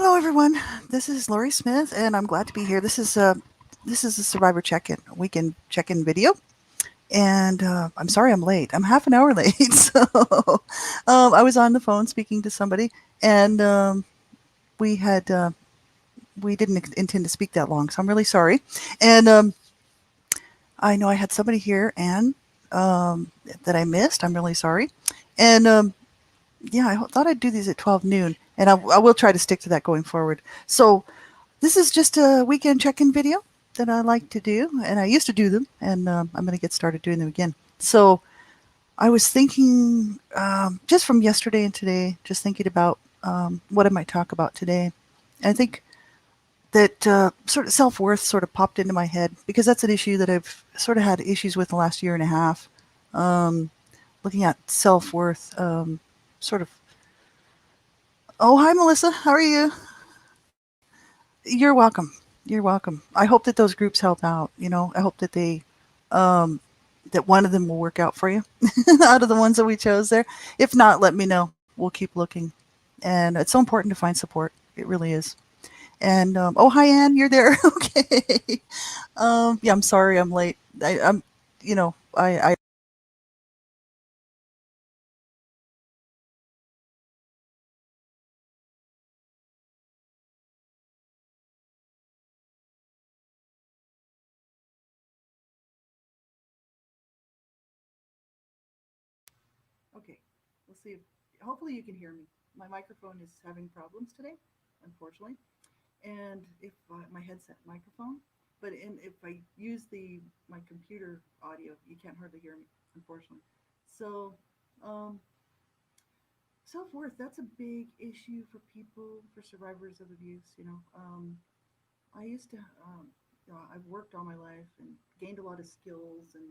Hello, everyone. This is Laurie Smith, and I'm glad to be here. This is a Survivor check-in weekend check-in video, and I'm sorry I'm late. I'm half an hour late. I was on the phone speaking to somebody, and we had we didn't intend to speak that long, so I'm really sorry. And I know I had somebody here, and that I missed. I'm really sorry. And yeah, thought I'd do these at 12 noon, and I will try to stick to that going forward. So this is just a weekend check-in video that I like to do, and I used to do them, and I'm going to get started doing them again. So I was thinking, just from yesterday and today, just thinking about what I might talk about today. And I think that sort of self-worth sort of popped into my head because that's an issue that I've sort of had issues with the last year and a half. Um, Looking at self-worth, sort of. Oh, hi, Melissa. How are you? You're welcome. You're welcome. I hope that those groups help out. I hope that um, that one of them will work out for you out of the ones that we chose there. If not, let me know. We'll keep looking. And it's so important to find support. It really is. And oh, hi, Anne. You're there. Okay. Yeah, I'm sorry. I'm late. I'm, I Okay, we'll see. Hopefully, you can hear me. My microphone is having problems today, unfortunately, and if my headset microphone, if I use the my computer audio, you can't hardly hear me, unfortunately. So, um, self worth, that's a big issue for people, for survivors of abuse. I used to, I've worked all my life and gained a lot of skills and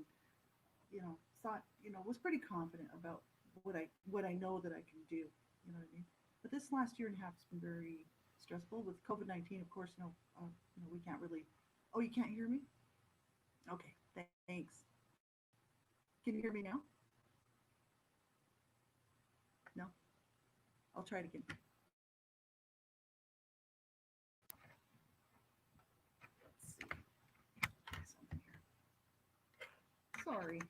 thought, was pretty confident about what I know that I can do. You know what I mean? But this last year and a half has been very stressful with COVID-19. Of course, we can't really. Oh, you can't hear me? Okay, thanks. Can you hear me now? No, I'll try it again. Let's see something here. Sorry.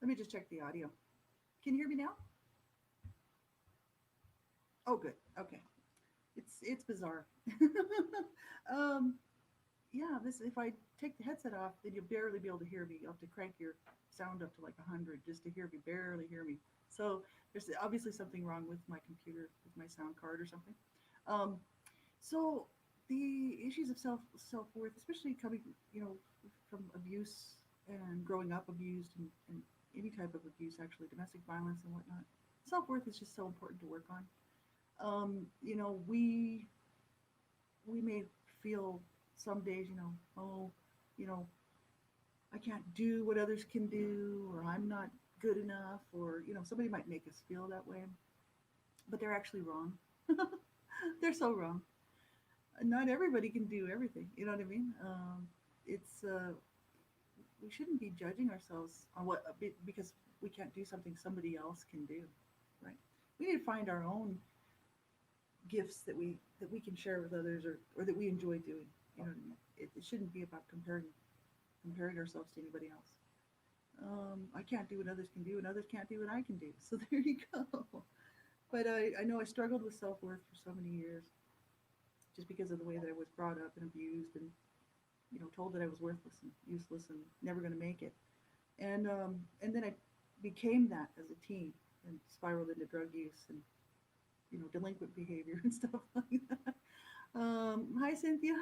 Let me just check the audio. Can you hear me now? Oh, good. Okay. It's bizarre. um, yeah, this if I take the headset off, then you'll barely be able to hear me. You'll have to crank your sound up to like 100 just to hear me, barely hear me. So there's obviously something wrong with my computer, with my sound card or something. Um, so the issues of self worth, especially coming, from abuse and growing up abused and any type of abuse, actually domestic violence and whatnot. Self worth is just so important to work on. We may feel some days, oh, you know, I can't do what others can do, or I'm not good enough, or, somebody might make us feel that way, but they're actually wrong. They're so wrong. Not everybody can do everything. You know what I mean? It's We shouldn't be judging ourselves on what because we can't do something somebody else can do, right? We need to find our own gifts that we can share with others, or that we enjoy doing. You know what I mean? It shouldn't be about comparing ourselves to anybody else. I can't do what others can do, and others can't do what I can do. So there you go. But I know I struggled with self worth for so many years, just because of the way that I was brought up and abused, and told that I was worthless and useless and never going to make it. And then I became that as a teen and spiraled into drug use and delinquent behavior and stuff like that. Hi, Cynthia.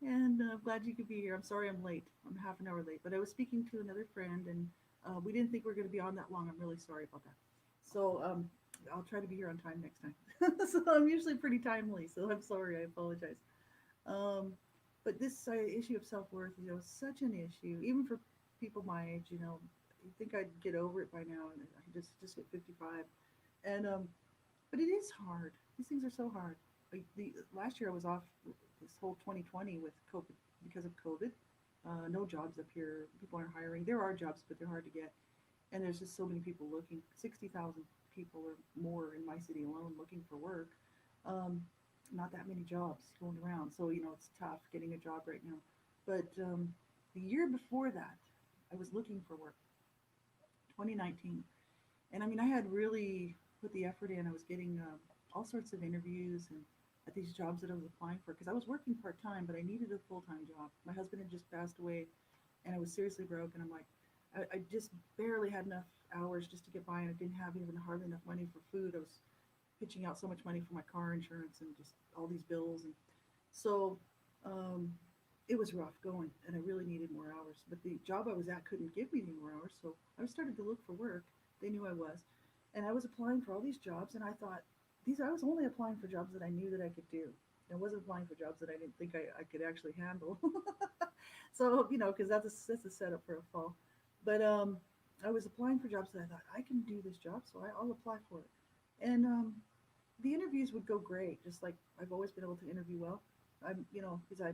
And I'm glad you could be here. I'm sorry I'm late. I'm half an hour late, but I was speaking to another friend, and we didn't think we were going to be on that long. I'm really sorry about that. So I'll try to be here on time next time. So I'm usually pretty timely. So I'm sorry. I apologize. Um, but this issue of self worth, is such an issue, even for people my age. You think I'd get over it by now, and I just hit 55, and But it is hard. These things are so hard. Like the last year I was off this whole 2020 with COVID because of COVID. No jobs up here. People aren't hiring. There are jobs, but they're hard to get. And there's just so many people looking. 60,000 people or more in my city alone looking for work. Um, Not that many jobs going around. So it's tough getting a job right now. But the year before that, I was looking for work. 2019. And I mean, I had really put the effort in. I was getting all sorts of interviews and at these jobs that I was applying for because I was working part time, but I needed a full time job. My husband had just passed away, and I was seriously broke. And I'm like, I just barely had enough hours just to get by, and I didn't have even hardly enough money for food. I was pitching out so much money for my car insurance and just all these bills, and so um, it was rough going, and I really needed more hours. But the job I was at couldn't give me any more hours, so I started to look for work. They knew I was, and I was applying for all these jobs, and I thought these I was only applying for jobs that I knew that I could do. I wasn't applying for jobs that I didn't think I could actually handle. So because that's a setup for a fall. But I was applying for jobs that I thought I can do this job, so I'll apply for it. And the interviews would go great, just like I've always been able to interview well. Because I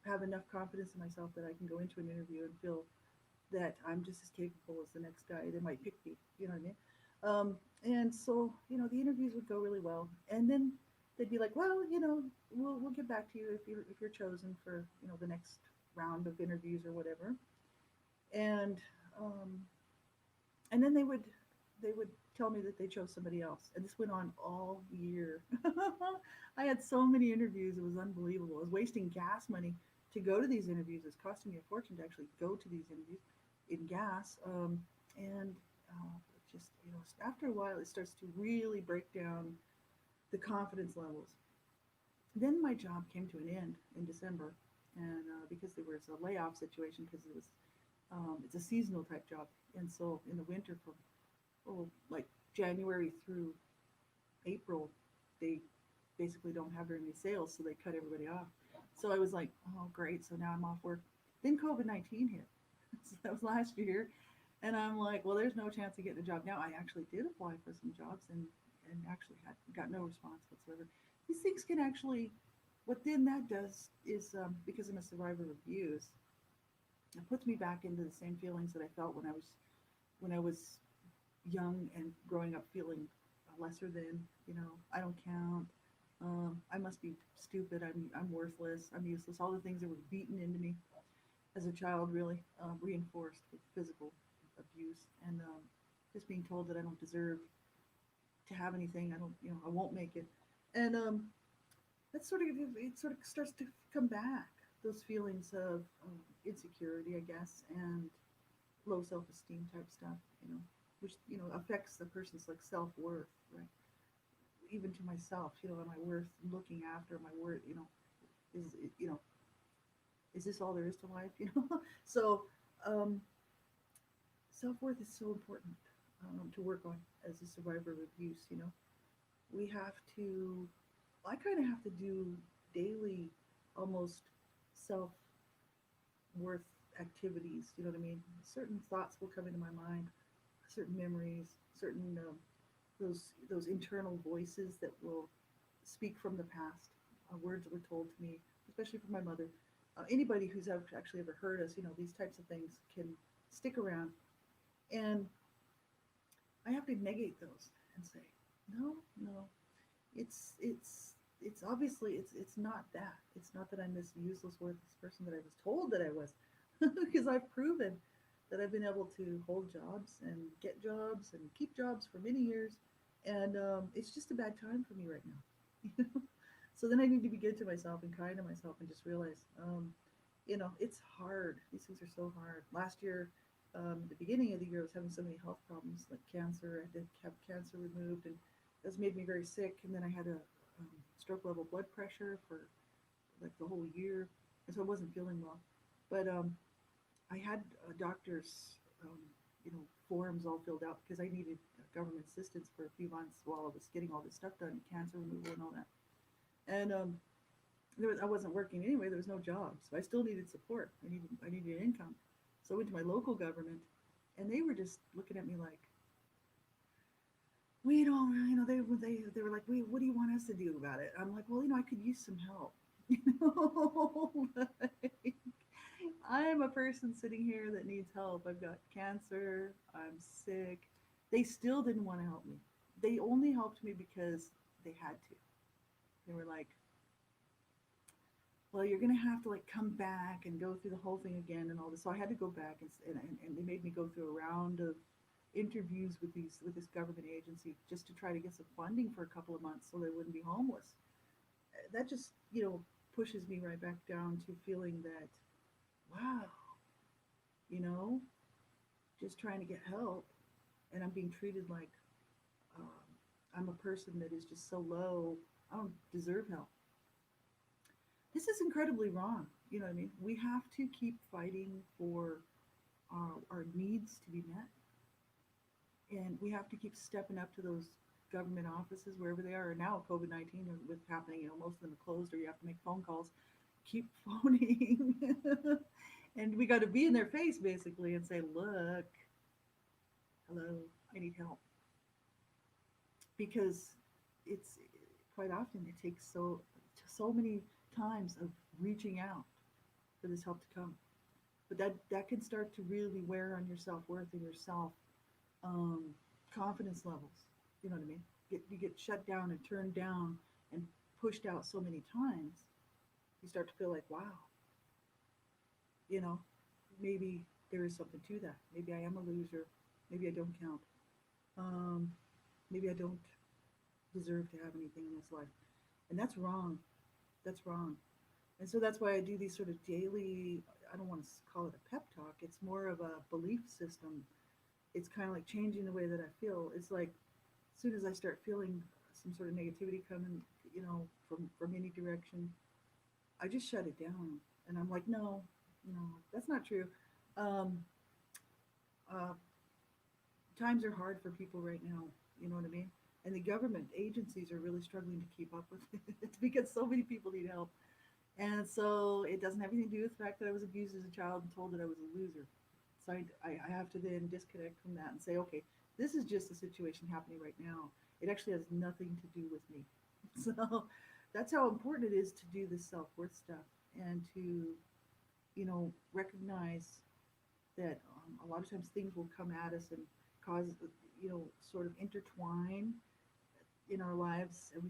have enough confidence in myself that I can go into an interview and feel that I'm just as capable as the next guy. They might pick me, you know what I mean? And so, the interviews would go really well. And then they'd be like, well, we'll get back to you if you're chosen for, the next round of interviews or whatever. And um, and then they would tell me that they chose somebody else, and this went on all year. I had so many interviews, it was unbelievable. I was wasting gas money to go to these interviews. It's costing me a fortune to actually go to these interviews in gas. And just after a while it starts to really break down the confidence levels. Then my job came to an end in December, and because there was a layoff situation, because it's a seasonal type job, and so in the winter from like January through April, they basically don't have very many sales, so they cut everybody off. So I was like, oh great, so now I'm off work. Then COVID-19 hit. So that was last year, and I'm like, well, there's no chance of getting a job now. I actually did apply for some jobs and actually had got no response whatsoever. These things can actually, what then that does is because I'm a survivor of abuse, it puts me back into the same feelings that I felt when I was young and growing up feeling lesser than, I don't count. I must be stupid. I'm worthless. I'm useless. All the things that were beaten into me as a child, really reinforced with physical abuse and just being told that I don't deserve to have anything. I don't, I won't make it. And that sort of it sort of starts to come back. Those feelings of insecurity, I guess, and low self-esteem type stuff, which affects the person's like self-worth, right? Even to myself, am I worth looking after? Am I worth, is it, is this all there is to life? So um, self-worth is so important to work on as a survivor of abuse. We have to. I kind of have to do daily, almost self worth activities. You know what I mean? Certain thoughts will come into my mind, certain memories, certain those internal voices that will speak from the past, words that were told to me, especially from my mother. Anybody who's actually ever heard us, these types of things can stick around, and I have to negate those and say, no, no, it's obviously it's not that. It's not that I'm this useless, worthless person that I was told that I was, because I've proven that I've been able to hold jobs and get jobs and keep jobs for many years, and it's just a bad time for me right now. So then I need to be good to myself and kind to myself and just realize, it's hard. These things are so hard. Last year, the beginning of the year, I was having so many health problems like cancer. I had to have cancer removed, and that's made me very sick. And then I had a stroke level blood pressure for like the whole year, and so I wasn't feeling well. But I had doctors, forms all filled out because I needed government assistance for a few months while I was getting all this stuff done, cancer removal and all that. And I wasn't working anyway. There was no job, so I still needed support. I needed income. So I went to my local government, and they were just looking at me like, we don't, they were like, wait, what do you want us to do about it? I'm like, well, I could use some help. You know, like, I'm a person sitting here that needs help. I've got cancer. I'm sick. They still didn't want to help me. They only helped me because they had to. They were like, well, you're gonna have to like come back and go through the whole thing again and all this. So I had to go back and they made me go through a round of interviews with this government agency just to try to get some funding for a couple of months so they wouldn't be homeless. That just pushes me right back down to feeling that wow, you know, just trying to get help and I'm being treated like um, I'm a person that is just so low. I don't deserve help. This is incredibly wrong. You know what I mean? We have to keep fighting for our needs to be met, and we have to keep stepping up to those government offices wherever they are. Now, COVID-19 with happening, most of them are closed, or you have to make phone calls. Keep phoning, and we got to be in their face basically and say, "Look, hello, I need help," because it's quite often it takes so many times of reaching out for this help to come. But that can start to really wear on your self worth and your self um, confidence levels. You know what I mean? You get shut down and turned down and pushed out so many times. You start to feel like, wow, you know, maybe there is something to that. Maybe I am a loser. Maybe I don't count. Um, maybe I don't deserve to have anything in this life. And that's wrong. That's wrong. And so that's why I do these sort of daily, I don't want to call it a pep talk. It's more of a belief system. It's kind of like changing the way that I feel. It's like as soon as I start feeling some sort of negativity coming, from any direction, I just shut it down. And I'm like, no, that's not true. Um, uh, Times are hard for people right now. You know what I mean? And the government agencies are really struggling to keep up with it because so many people need help. And so it doesn't have anything to do with the fact that I was abused as a child and told that I was a loser. So I have to then disconnect from that and say, okay, this is just a situation happening right now. It actually has nothing to do with me. So that's how important it is to do this self worth stuff and to, recognize that a lot of times things will come at us and cause, sort of intertwine in our lives, and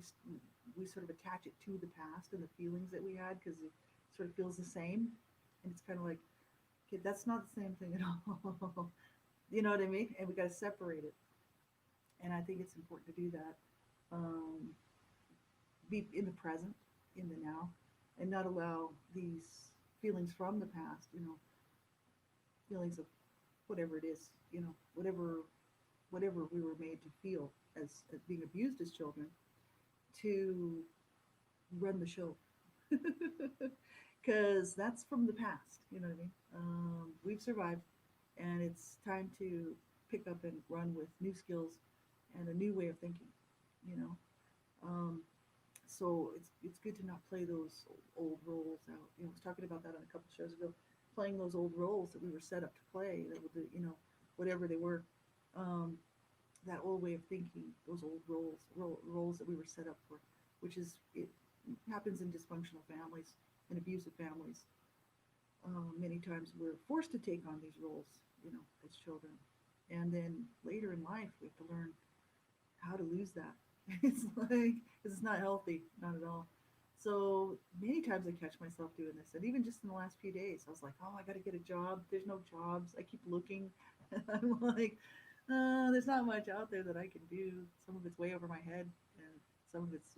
we sort of attach it to the past and the feelings that we had because it sort of feels the same, and it's kind of like, okay, that's not the same thing at all. You know what I mean? And we got to separate it, and I think it's important to do that. Um, be in the present, in the now, and not allow these feelings from the past, feelings of whatever it is, whatever we were made to feel as being abused as children, to run the show. Because that's from the past, you know what I mean? We've survived, and it's time to pick up and run with new skills and a new way of thinking, you know? Um, so it's good to not play those old roles out. I was talking about that on a couple shows ago, playing those old roles that we were set up to play, that would, whatever they were. Um, that old way of thinking, those old roles that we were set up for, which is it happens in dysfunctional families and abusive families. Many times we're forced to take on these roles, as children, and then later in life we have to learn how to lose that. It's like it's not healthy, not at all. So many times I catch myself doing this, and even just in the last few days, I was like, "Oh, I got to get a job. There's no jobs. I keep looking." I'm like, there's not much out there that I can do. Some of it's way over my head, and some of it's,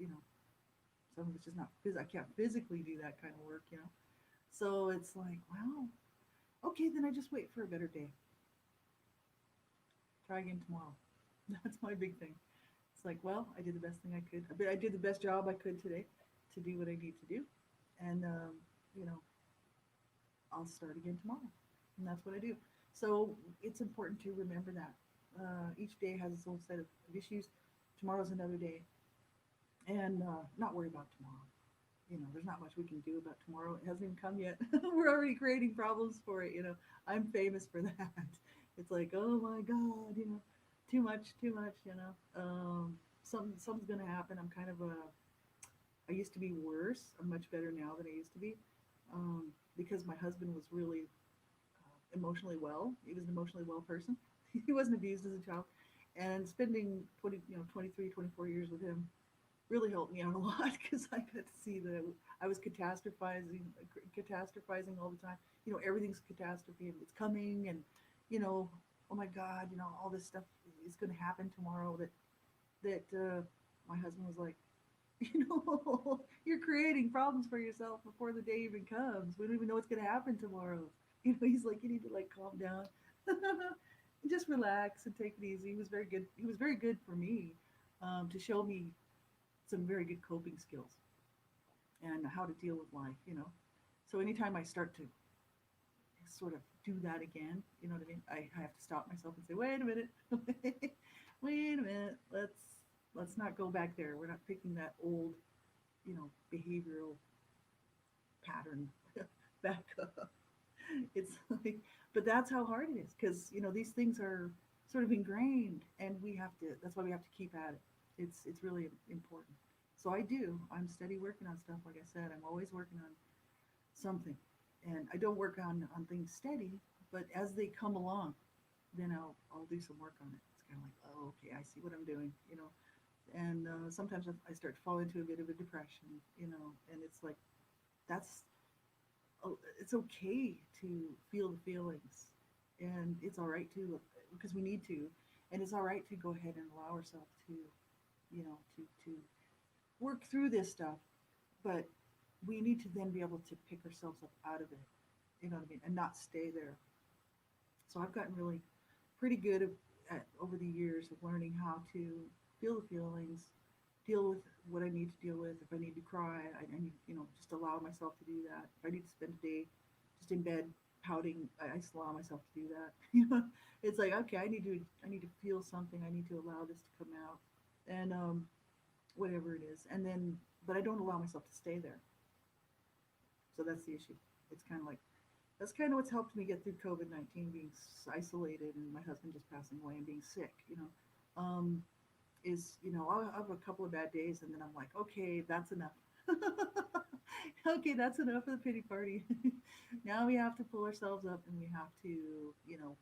some of it's just not because I can't physically do that kind of work, So it's like, well, okay, then I just wait for a better day. Try again tomorrow. That's my big thing. It's like, well, I did the best thing I could. I did the best job I could today to do what I need to do, and you know, I'll start again tomorrow, and that's what I do. So it's important to remember that each day has its own set of issues. Tomorrow's another day, and not worry about tomorrow. There's not much we can do about tomorrow. It hasn't even come yet. We're already creating problems for it. I'm famous for that. It's like, oh my God, too much, too much. Something's gonna happen. I'm kind of a. I used to be worse. I'm much better now than I used to be, because my husband was really emotionally well. He was an emotionally well person. He wasn't abused as a child, and spending 23, 24 years with him really helped me out a lot because I got to see that I was catastrophizing all the time. Everything's a catastrophe and it's coming, and oh my God, all this stuff is going to happen tomorrow. That my husband was like, you're creating problems for yourself before the day even comes. We don't even know what's going to happen tomorrow. He's like, you need to like calm down, and just relax and take it easy. He was very good. He was very good for me, to show me some very good coping skills and how to deal with life. So anytime I start to sort of do that again, you know what I mean? I have to stop myself and say, wait a minute, wait a minute, let's not go back there. We're not picking that old, behavioral pattern back up. It's like, but that's how hard it is because these things are sort of ingrained, and we have to. That's why we have to keep at it. It's really important. So I do. I'm steady working on stuff. Like I said, I'm always working on something, and I don't work on things steady, but as they come along, then I'll do some work on it. It's kind of like, oh, okay, I see what I'm doing. And sometimes I start to fall into a bit of a depression, and it's like that's it's okay to feel the feelings, and it's all right to, because we need to, and it's all right to go ahead and allow ourselves to, to work through this stuff, but we need to then be able to pick ourselves up out of it, you know what I mean, and not stay there. So I've gotten really pretty good over the years of learning how to feel the feelings, deal with what I need to deal with. If I need to cry, I need, just allow myself to do that. If I need to spend a day just in bed pouting, I just allow myself to do that. It's like, okay, I need to feel something. I need to allow this to come out, and whatever it is, and then, but I don't allow myself to stay there. So that's the issue. It's kind of like that's kind of what's helped me get through COVID-19, being isolated, and my husband just passing away and being sick. Is I'll have a couple of bad days, and then I'm like, okay, that's enough. Okay, that's enough of the pity party. Now we have to pull ourselves up, and we have to,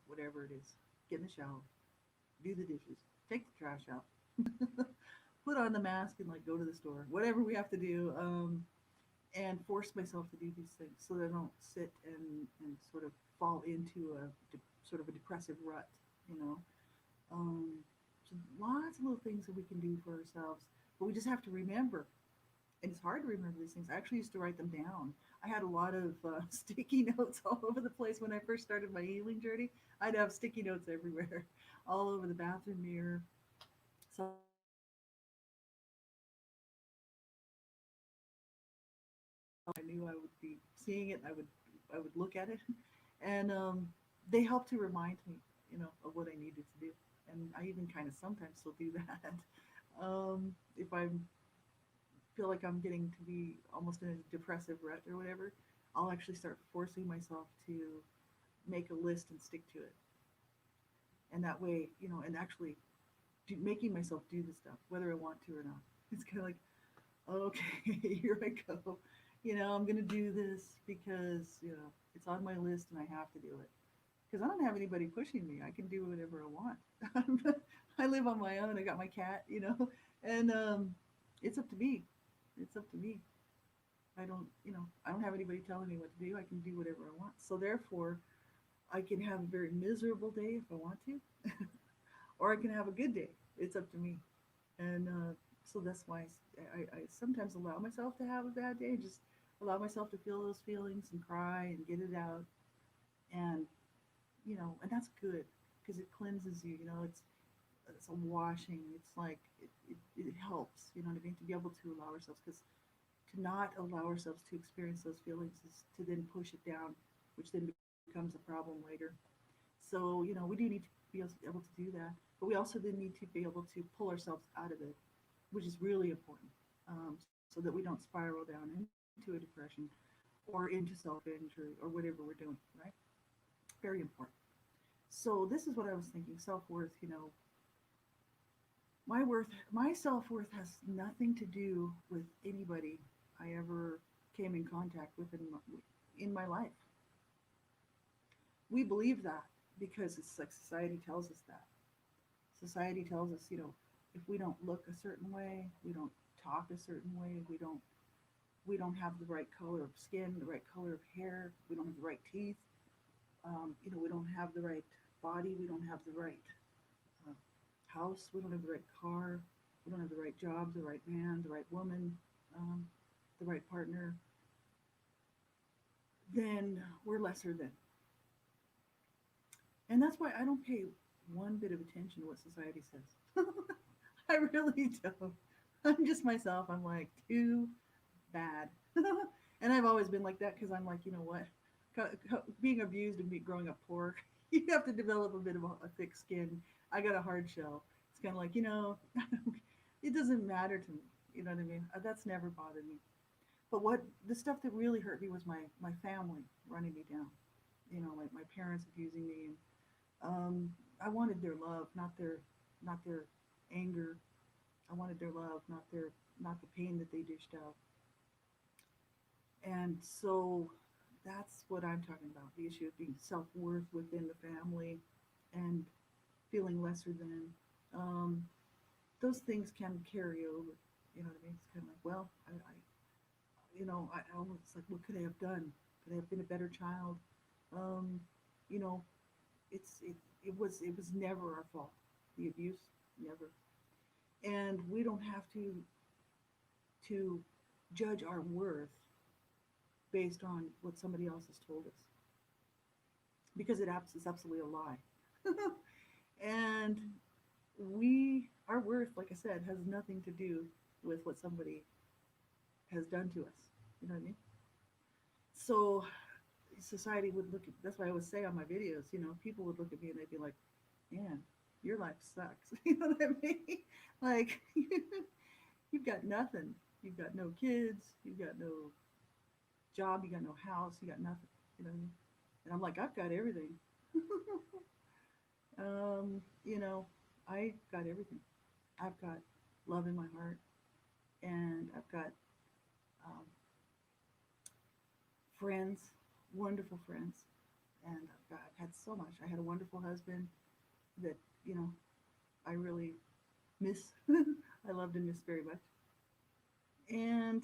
whatever it is, get in the shower, do the dishes, take the trash out, put on the mask, and like go to the store, whatever we have to do. And force myself to do these things so that I don't sit and sort of fall into sort of a depressive rut, you know. Um, so lots of little things that we can do for ourselves, but we just have to remember. And it's hard to remember these things. I actually used to write them down. I had a lot of sticky notes all over the place when I first started my healing journey. I'd have sticky notes everywhere, all over the bathroom mirror. Some I would put on the I knew I would be seeing it. I would look at it, and they helped to remind me, of what I needed to do. And I even kind of sometimes still do that. If I feel like I'm getting to be almost in a depressive rut or whatever, I'll actually start forcing myself to make a list and stick to it. And that way, and actually making myself do the stuff, whether I want to or not. It's kind of like, okay, here I go. I'm going to do this because, it's on my list and I have to do it. Because I don't have anybody pushing me. I can do whatever I want. I live on my own. I got my cat, and it's up to me. It's up to me. I don't have anybody telling me what to do. I can do whatever I want. So therefore, I can have a very miserable day if I want to, or I can have a good day. It's up to me. And so that's why I sometimes allow myself to have a bad day, just allow myself to feel those feelings and cry and get it out. And, and that's good because it cleanses you. It's a washing. It's like, it helps, you know what I mean, to be able to allow ourselves, because to not allow ourselves to experience those feelings is to then push it down, which then becomes a problem later. So, we do need to be able to do that, but we also then need to be able to pull ourselves out of it, which is really important, so that we don't spiral down into a depression or into self-injury or whatever we're doing, right? Very important. So this is what I was thinking, self-worth, my self-worth has nothing to do with anybody I ever came in contact with in my life. We believe that because it's like society tells us that. Society tells us, if we don't look a certain way, we don't talk a certain way, we don't have the right color of skin, the right color of hair, we don't have the right teeth, we don't have the right body, we don't have the right uh, house, we don't have the right car, we don't have the right job, the right man, the right woman, um, the right partner, then we're lesser than. And that's why I don't pay one bit of attention to what society says. I really don't. I'm just myself. I'm like, too bad. And I've always been like that because I'm like, you know what? Being abused and growing up poor, you have to develop a bit of a thick skin. I got a hard shell. It's kind of like, it doesn't matter to me. You know what I mean? That's never bothered me. But what the stuff that really hurt me was my family running me down. Like my parents abusing me, and I wanted their love, not their anger. I wanted their love, not the pain that they dished out. And so that's what I'm talking about, the issue of being self worth within the family and feeling lesser than. Um, those things can carry over. You know what I mean? It's kind of like, well, I almost like, what could I have done? Could I have been a better child? Um, you know, it was never our fault. The abuse, never. And we don't have to judge our worth based on what somebody else has told us because it's absolutely a lie. And our worth, like I said, has nothing to do with what somebody has done to us. You know what I mean? So society would look at, that's why I always say on my videos, people would look at me and they'd be like, man, your life sucks. You know what I mean? Like, you've got nothing. You've got no kids. You've got no job. You got no house. You got nothing. You know what I mean? And I'm like, I've got everything. um, you know, I got everything. I've got love in my heart, and I've got um, friends, wonderful friends, and I've had so much. I had a wonderful husband that you know I really miss. I loved and miss very much, and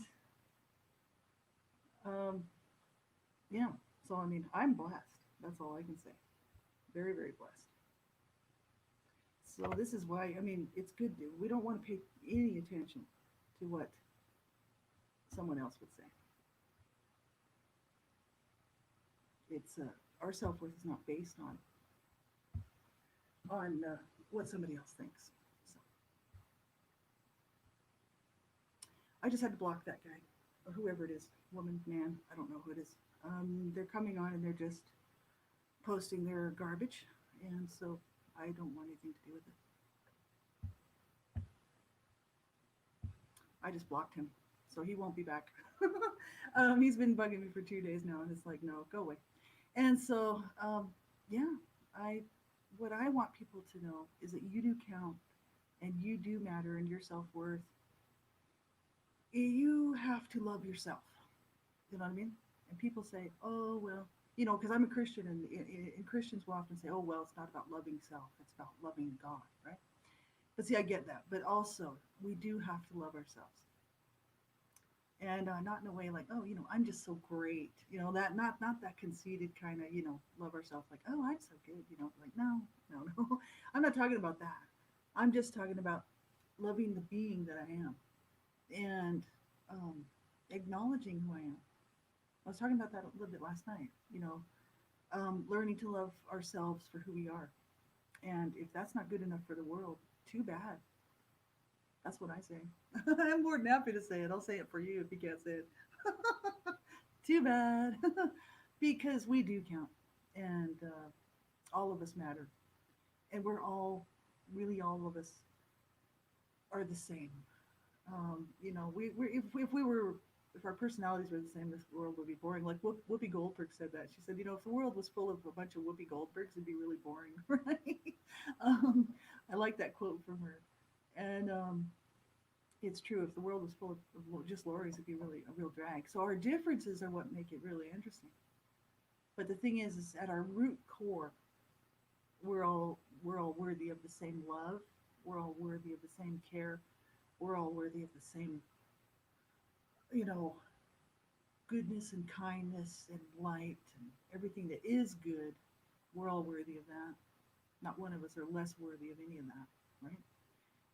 um, yeah. So I mean, I'm blessed. That's all I can say. Very, very blessed. So this is why I mean it's good to. We don't want to pay any attention to what someone else would say. It's our self worth is not based on what somebody else thinks. So I just had to block that guy or whoever it is, woman, man, I don't know who it is. They're coming on and they're just posting their garbage, and so I don't want anything to do with it. I just blocked him, so he won't be back. He's been bugging me for 2 days now, and it's like, no, go away. And so, yeah, I what I want people to know is that you do count, and you do matter, and your self worth. You have to love yourself. You know what I mean? And people say, oh well, because I'm a Christian, and Christians will often say, oh well, it's not about loving self; it's about loving God, right? But see, I get that, but also we do have to love ourselves, and not in a way like, oh, I'm just so great, that not that conceited kind of, love ourselves like, oh, I'm so good, like no, no, no, I'm not talking about that. I'm just talking about loving the being that I am and um, acknowledging who I am. I was talking about that a little bit last night. Learning to love ourselves for who we are, and if that's not good enough for the world, too bad. That's what I say. I'm more than happy to say it. I'll say it for you if you can't say it. Too bad. Because we do count. And all of us matter. And we're all, really all of us are the same. If our personalities were the same, this world would be boring. Like Whoopi Goldberg said that. She said, if the world was full of a bunch of Whoopi Goldbergs, it'd be really boring, right? I like that quote from her. And it's true. If the world was full of just Lauries, it'd be really a real drag. So our differences are what make it really interesting. But the thing is at our root core, we're all worthy of the same love. We're all worthy of the same care. We're all worthy of the same, you know, goodness and kindness and light and everything that is good. We're all worthy of that. Not one of us are less worthy of any of that, right?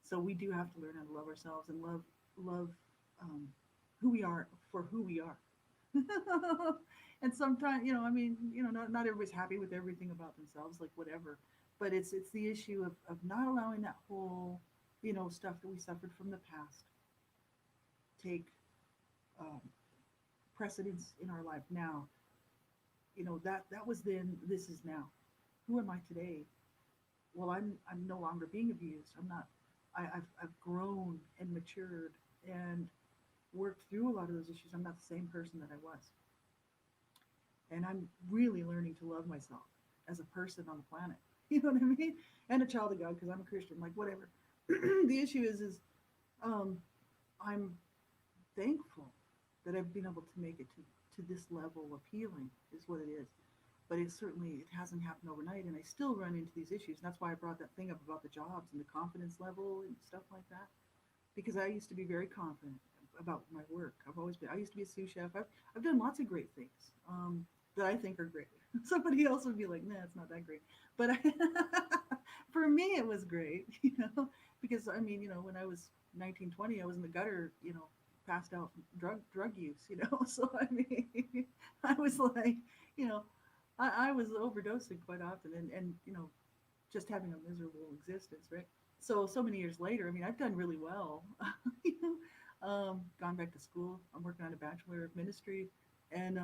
So we do have to learn how to love ourselves and love um, who we are for who we are. And sometimes, I mean, not everybody's happy with everything about themselves, like whatever. But it's the issue of not allowing that whole, stuff that we suffered from the past take um, precedence in our life now. That was then. This is now. Who am I today? Well, I'm no longer being abused. I'm not. I've grown and matured and worked through a lot of those issues. I'm not the same person that I was, and I'm really learning to love myself as a person on the planet. You know what I mean? And a child of God because I'm a Christian. Like whatever. The issue is um, I'm thankful that I've been able to make it to this level of healing. Is what it is. But it hasn't happened overnight, and I still run into these issues. And that's why I brought that thing up about the jobs and the confidence level and stuff like that. Because I used to be very confident about my work. I've always been. I used to be a sous chef. I've done lots of great things that I think are great. Somebody else would be like, "Nah, it's not that great." But for me, it was great, because I mean, when I was 19, 20, I was in the gutter, passed out from drug use, So I mean, I was like, you know, I was overdosing quite often, and just having a miserable existence, right? So many years later, I mean, I've done really well. you Gone back to school. I'm working on a bachelor of ministry, and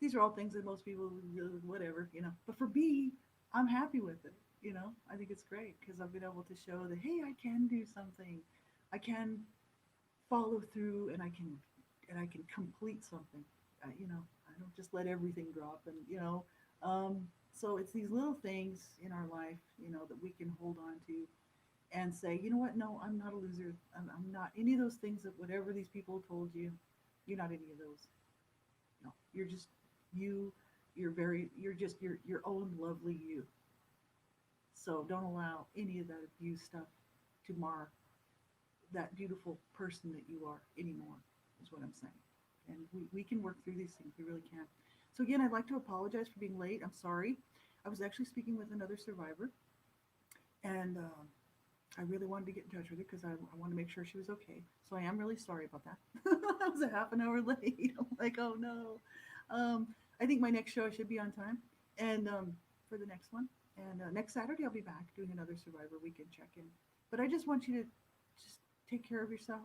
these are all things that most people really whatever, But for me, I'm happy with it. I think it's great because I've been able to show that hey, I can do something. I can follow through, and I can complete something. I don't just let everything drop, and so it's these little things in our life, that we can hold on to and say, you know what? No, I'm not a loser. I'm not any of those things that whatever these people told you. You're not any of those. No, you're just you. You're just your own lovely you. So don't allow any of that abuse stuff to mar that beautiful person that you are anymore, is what I'm saying. And we can work through these things. We really can. So, again, I'd like to apologize for being late. I'm sorry. I was actually speaking with another survivor, and I really wanted to get in touch with her because I want to make sure she was okay. So, I am really sorry about that. I was a half an hour late. I'm like, oh no. Um, I think my next show I should be on time, and for the next one. And next Saturday, I'll be back doing another Survivor Weekend check in. But I just want you to just take care of yourself,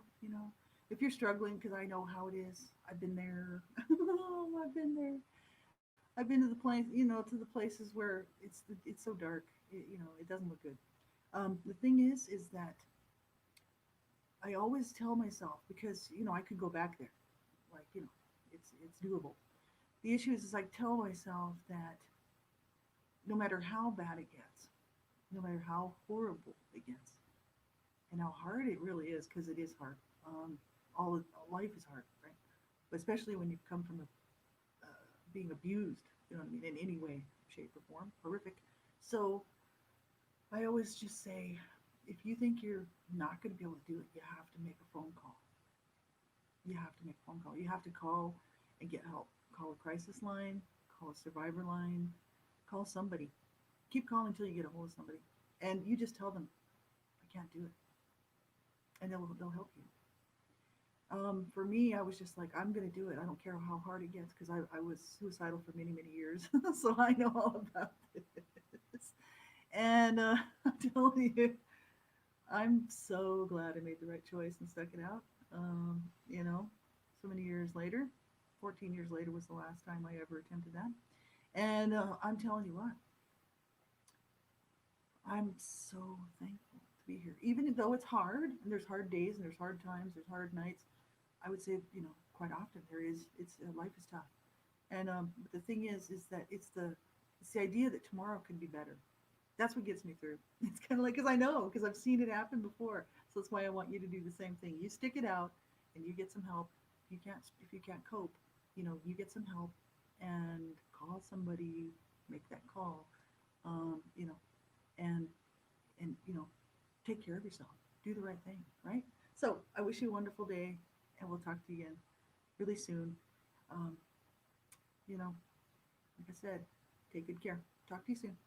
If you're struggling, because I know how it is, I've been there. Oh, I've been there. I've been to the place, to the places where it's so dark. It doesn't look good. The thing is that I always tell myself because I could go back there, like it's doable. The issue is I tell myself that no matter how bad it gets, no matter how horrible it gets, and how hard it really is, because it is hard. All life is hard, right? But especially when you come from being abused, you know what I mean, in any way, shape, or form, horrific. So I always just say, if you think you're not going to be able to do it, you have to make a phone call. You have to make a phone call. You have to call and get help. Call a crisis line, call a survivor line, call somebody. Keep calling until you get a hold of somebody. And you just tell them, I can't do it. And they'll help you. For me, I was just like, I'm going to do it. I don't care how hard it gets because I was suicidal for many, many years. So I know all about this. And I'm telling you, I'm so glad I made the right choice and stuck it out. You know, so many years later, 14 years later was the last time I ever attempted that. And I'm telling you what, I'm so thankful to be here. Even though it's hard, and there's hard days, and there's hard times, there's hard nights, I would say, quite often there is. It's life is tough, and but the thing is that it's the idea that tomorrow can be better. That's what gets me through. It's kind of like, because I know, because I've seen it happen before. So that's why I want you to do the same thing. You stick it out and you get some help. If you can't cope, you get some help and call somebody, make that call, um, you know, and, and take care of yourself. Do the right thing, right? So I wish you a wonderful day and we'll talk to you again really soon. Um, you know, like I said, take good care. Talk to you soon.